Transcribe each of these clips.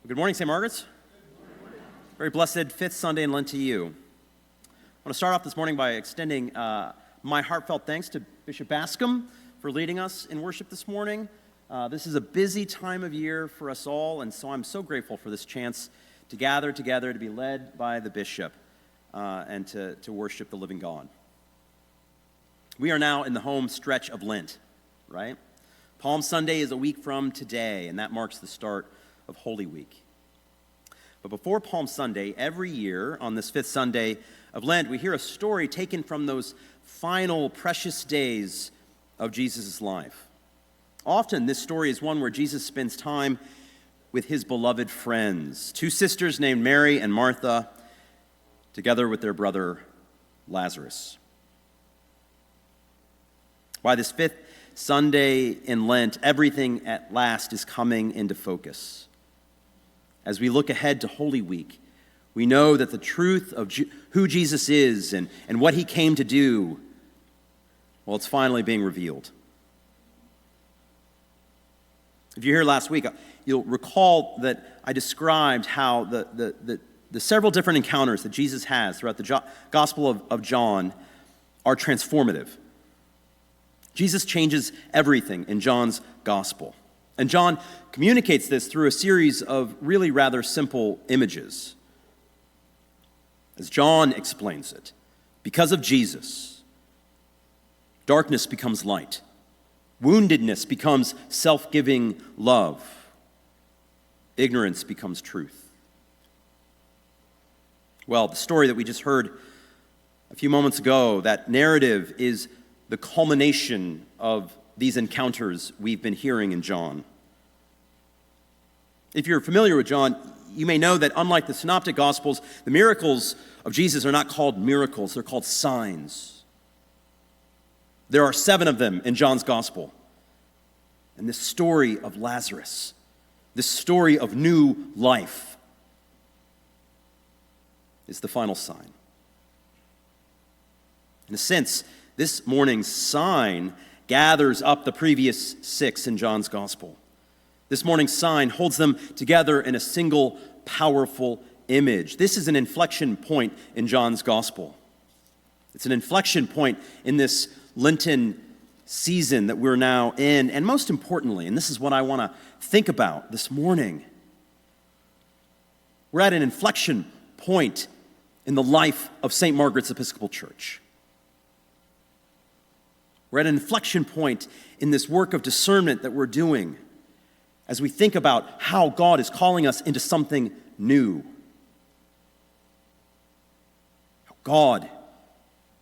Good morning, St. Margaret's. Very blessed fifth Sunday in Lent to you. I want to start off this morning by extending my heartfelt thanks to Bishop Bascom for leading us in worship this morning. This is a busy time of year for us all, and so I'm so grateful for this chance to gather together, to be led by the bishop, and to worship the living God. We are now in the home stretch of Lent, right? Palm Sunday is a week from today, and that marks the start of Holy Week. But before Palm Sunday, every year on this fifth Sunday of Lent, we hear a story taken from those final precious days of Jesus' life. Often this story is one where Jesus spends time with his beloved friends, two sisters named Mary and Martha, together with their brother Lazarus. By this fifth Sunday in Lent, everything at last is coming into focus. As we look ahead to Holy Week, we know that the truth of who Jesus is and what he came to do, well, it's finally being revealed. If you're here last week, you'll recall that I described how the several different encounters that Jesus has throughout the Gospel of John are transformative. Jesus changes everything in John's Gospel. And John communicates this through a series of really rather simple images. As John explains it, because of Jesus, darkness becomes light. Woundedness becomes self-giving love. Ignorance becomes truth. Well, the story that we just heard a few moments ago, that narrative is the culmination of these encounters we've been hearing in John. If you're familiar with John, you may know that unlike the Synoptic Gospels, the miracles of Jesus are not called miracles, they're called signs. There are 7 of them in John's Gospel. And this story of Lazarus, this story of new life, is the final sign. In a sense, this morning's sign gathers up the previous 6 in John's Gospel. This morning's sign holds them together in a single powerful image. This is an inflection point in John's Gospel. It's an inflection point in this Lenten season that we're now in. And most importantly, and this is what I want to think about this morning, we're at an inflection point in the life of St. Margaret's Episcopal Church. We're at an inflection point in this work of discernment that we're doing as we think about how God is calling us into something new. How God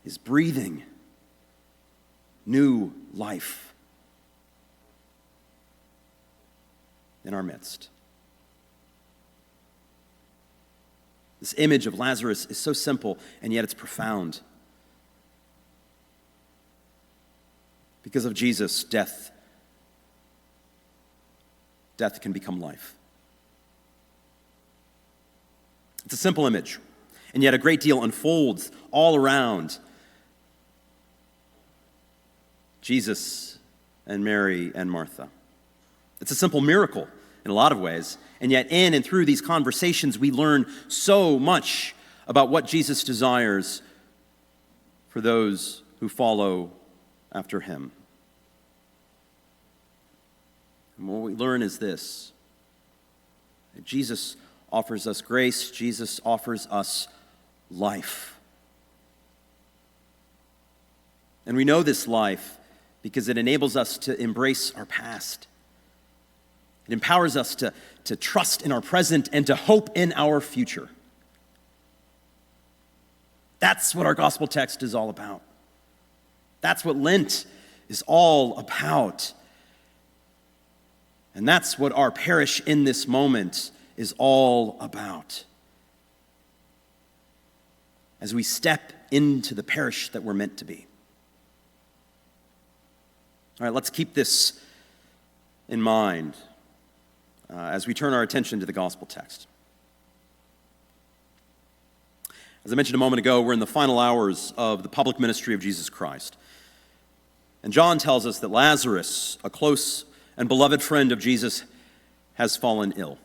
is breathing new life in our midst. This image of Lazarus is so simple, and yet it's profound. Because of Jesus, death can become life. It's a simple image, and yet a great deal unfolds all around Jesus and Mary and Martha. It's a simple miracle in a lot of ways, and yet in and through these conversations we learn so much about what Jesus desires for those who follow after him. And what we learn is this: that Jesus offers us grace, Jesus offers us life. And we know this life because it enables us to embrace our past. It empowers us to trust in our present and to hope in our future. That's what our gospel text is all about. That's what Lent is all about. And that's what our parish in this moment is all about. As we step into the parish that we're meant to be. All right, let's keep this in mind as we turn our attention to the gospel text. As I mentioned a moment ago, we're in the final hours of the public ministry of Jesus Christ. And John tells us that Lazarus, a close and beloved friend of Jesus, has fallen ill.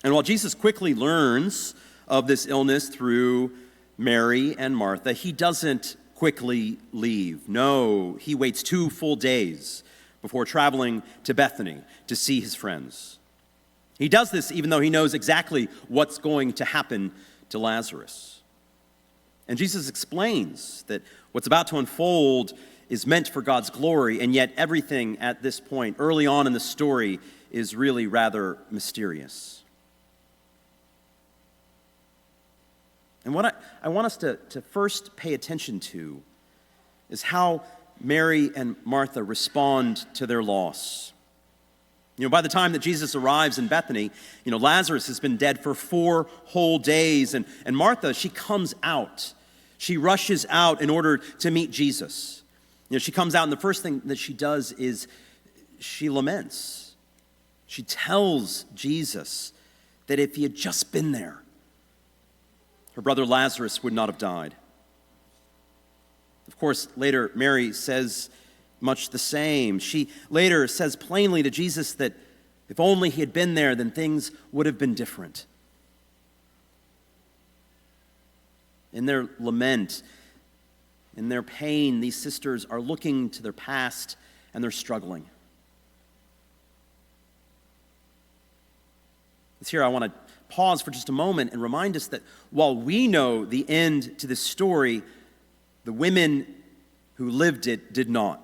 And while Jesus quickly learns of this illness through Mary and Martha, he doesn't quickly leave. No, he waits 2 full days before traveling to Bethany to see his friends. He does this even though he knows exactly what's going to happen to Lazarus. And Jesus explains that what's about to unfold is meant for God's glory, and yet everything at this point, early on in the story, is really rather mysterious. And what I want us to first pay attention to is how Mary and Martha respond to their loss. By the time that Jesus arrives in Bethany, Lazarus has been dead for 4 whole days. And Martha, she comes out. She rushes out in order to meet Jesus. She comes out, and the first thing that she does is she laments. She tells Jesus that if he had just been there, her brother Lazarus would not have died. Of course, later Mary says much the same. She later says plainly to Jesus that if only he had been there, then things would have been different. In their lament, in their pain, these sisters are looking to their past and they're struggling. It's here I want to pause for just a moment and remind us that while we know the end to this story, the women who lived it did not.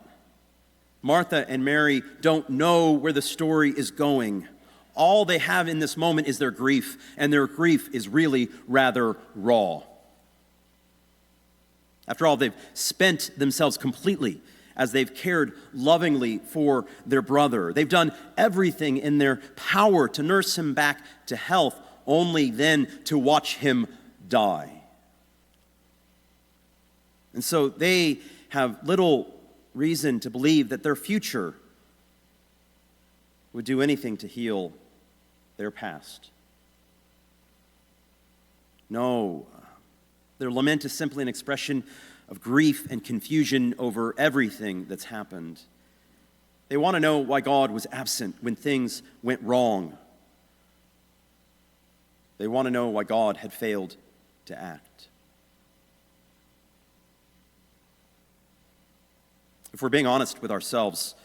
Martha and Mary don't know where the story is going. All they have in this moment is their grief, and their grief is really rather raw. After all, they've spent themselves completely as they've cared lovingly for their brother. They've done everything in their power to nurse him back to health, only then to watch him die. And so they have little reason to believe that their future would do anything to heal their past. No, their lament is simply an expression of grief and confusion over everything that's happened. They want to know why God was absent when things went wrong. They want to know why God had failed to act. If we're being honest with ourselves,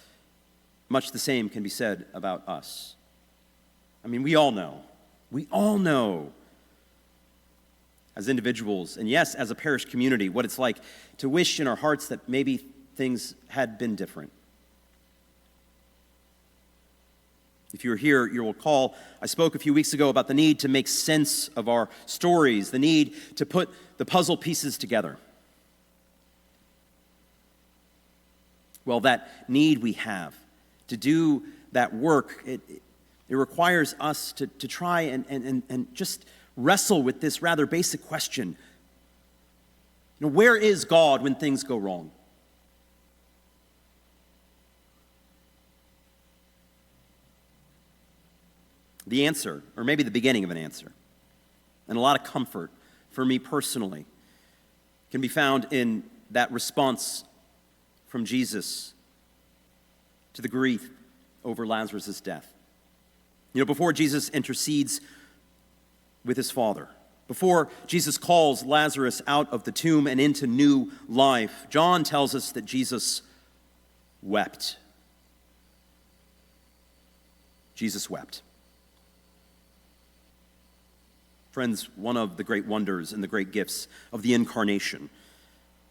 much the same can be said about us. We all know as individuals, and yes, as a parish community, what it's like to wish in our hearts that maybe things had been different. If you're here, you'll recall I spoke a few weeks ago about the need to make sense of our stories, the need to put the puzzle pieces together. Well, that need we have to do that work, it requires us to try and just wrestle with this rather basic question. Where is God when things go wrong? The answer, or maybe the beginning of an answer, and a lot of comfort for me personally, can be found in that response from Jesus to the grief over Lazarus' death. Before Jesus intercedes with his Father, before Jesus calls Lazarus out of the tomb and into new life, John tells us that Jesus wept. Jesus wept. Friends, one of the great wonders and the great gifts of the Incarnation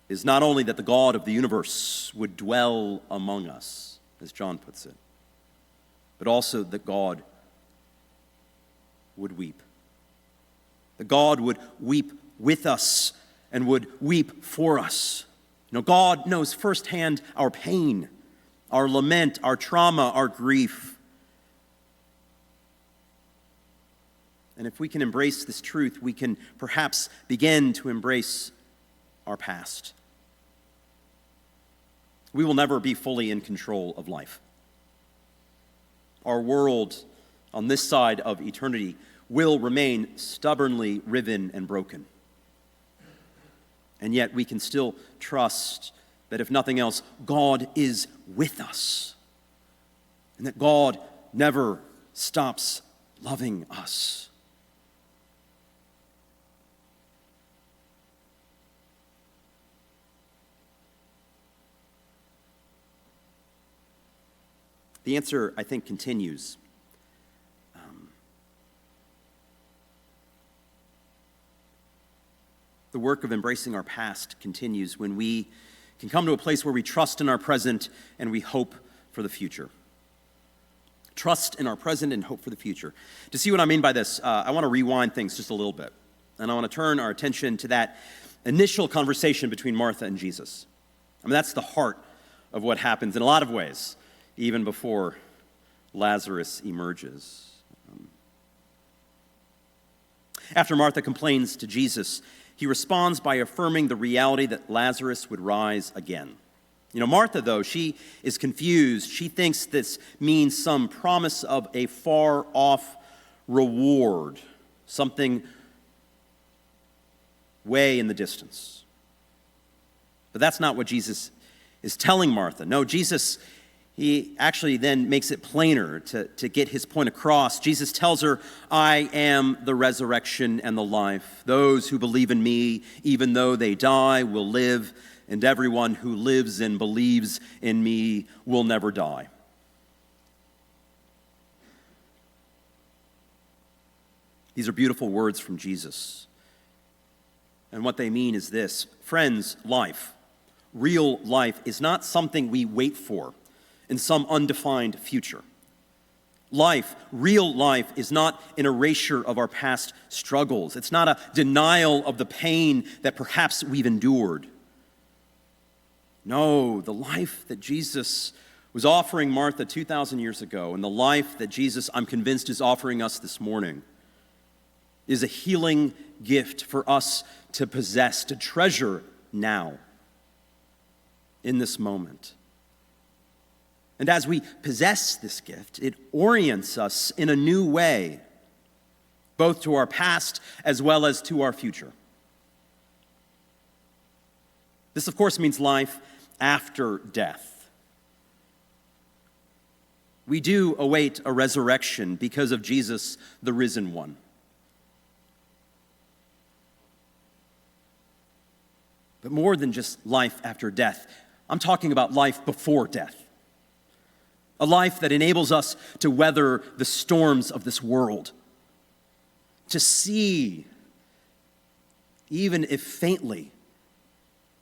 is not only that the God of the universe would dwell among us, as John puts it, but also that God would weep. That God would weep with us and would weep for us. God knows firsthand our pain, our lament, our trauma, our grief. And if we can embrace this truth, we can perhaps begin to embrace our past. We will never be fully in control of life. Our world on this side of eternity will remain stubbornly riven and broken. And yet we can still trust that if nothing else, God is with us. And that God never stops loving us. The answer, I think, continues. The work of embracing our past continues when we can come to a place where we trust in our present and we hope for the future. Trust in our present and hope for the future. To see what I mean by this, I want to rewind things just a little bit. And I want to turn our attention to that initial conversation between Martha and Jesus. I mean, that's the heart of what happens in a lot of ways, even before Lazarus emerges. After Martha complains to Jesus, he responds by affirming the reality that Lazarus would rise again. Martha, though, she is confused. She thinks this means some promise of a far-off reward, something way in the distance. But that's not what Jesus is telling Martha. No, Jesus, he actually then makes it plainer to get his point across. Jesus tells her, I am the resurrection and the life. Those who believe in me, even though they die, will live, and everyone who lives and believes in me will never die. These are beautiful words from Jesus. And what they mean is this: friends, life, real life, is not something we wait for in some undefined future. Life, real life, is not an erasure of our past struggles. It's not a denial of the pain that perhaps we've endured. No, the life that Jesus was offering Martha 2,000 years ago, and the life that Jesus, I'm convinced, is offering us this morning, is a healing gift for us to possess, to treasure now, in this moment. And as we possess this gift, it orients us in a new way, both to our past as well as to our future. This, of course, means life after death. We do await a resurrection because of Jesus, the risen one. But more than just life after death, I'm talking about life before death. A life that enables us to weather the storms of this world, to see, even if faintly,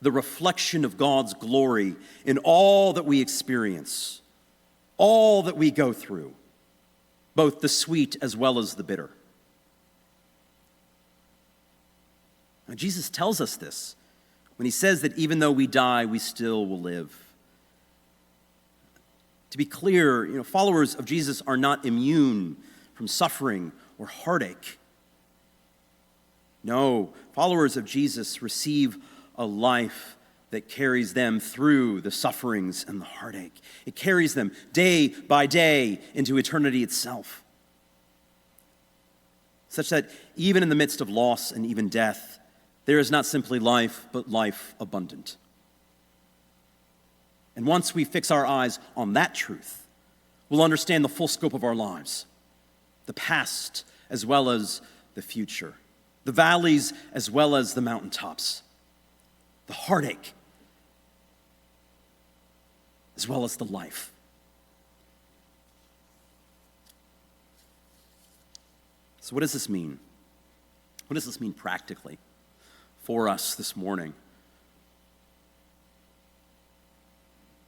the reflection of God's glory in all that we experience, all that we go through, both the sweet as well as the bitter. Now, Jesus tells us this when he says that even though we die, we still will live. To be clear, followers of Jesus are not immune from suffering or heartache. No, followers of Jesus receive a life that carries them through the sufferings and the heartache. It carries them day by day into eternity itself, such that even in the midst of loss and even death, there is not simply life, but life abundant. And once we fix our eyes on that truth, we'll understand the full scope of our lives, the past as well as the future, the valleys as well as the mountaintops, the heartache as well as the life. So what does this mean? What does this mean practically for us this morning?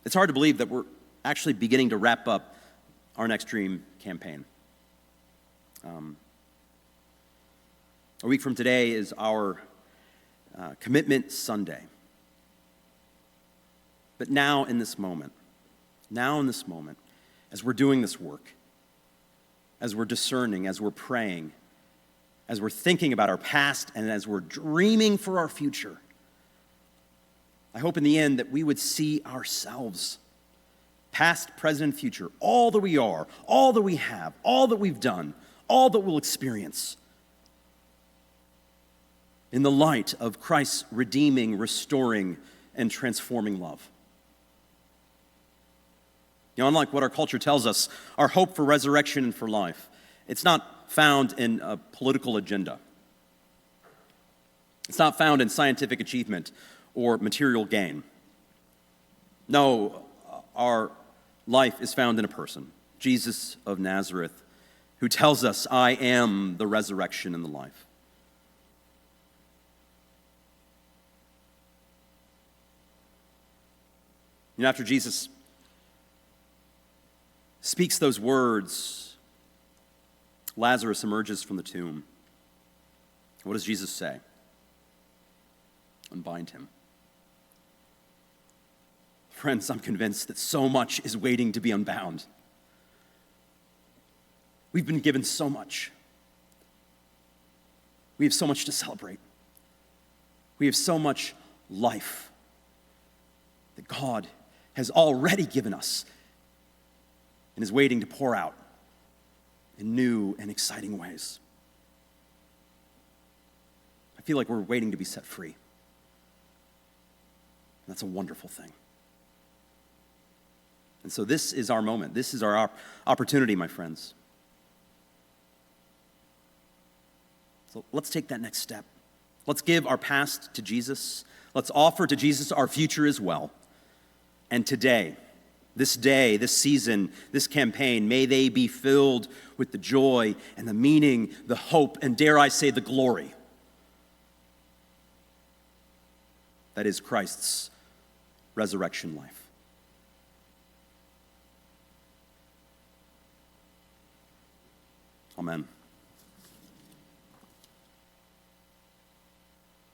It's hard to believe that we're actually beginning to wrap up our Next Dream campaign. A week from today is our Commitment Sunday. But now in this moment, as we're doing this work, as we're discerning, as we're praying, as we're thinking about our past, and as we're dreaming for our future, I hope in the end that we would see ourselves, past, present, and future, all that we are, all that we have, all that we've done, all that we'll experience, in the light of Christ's redeeming, restoring, and transforming love. Unlike what our culture tells us, our hope for resurrection and for life, it's not found in a political agenda. It's not found in scientific achievement or material gain. No, our life is found in a person, Jesus of Nazareth, who tells us, I am the resurrection and the life. And after Jesus speaks those words, Lazarus emerges from the tomb. What does Jesus say? Unbind him. Friends, I'm convinced that so much is waiting to be unbound. We've been given so much. We have so much to celebrate. We have so much life that God has already given us and is waiting to pour out in new and exciting ways. I feel like we're waiting to be set free. And that's a wonderful thing. And so this is our moment. This is our opportunity, my friends. So let's take that next step. Let's give our past to Jesus. Let's offer to Jesus our future as well. And today, this day, this season, this campaign, may they be filled with the joy and the meaning, the hope, and dare I say, the glory that is Christ's resurrection life. Amen.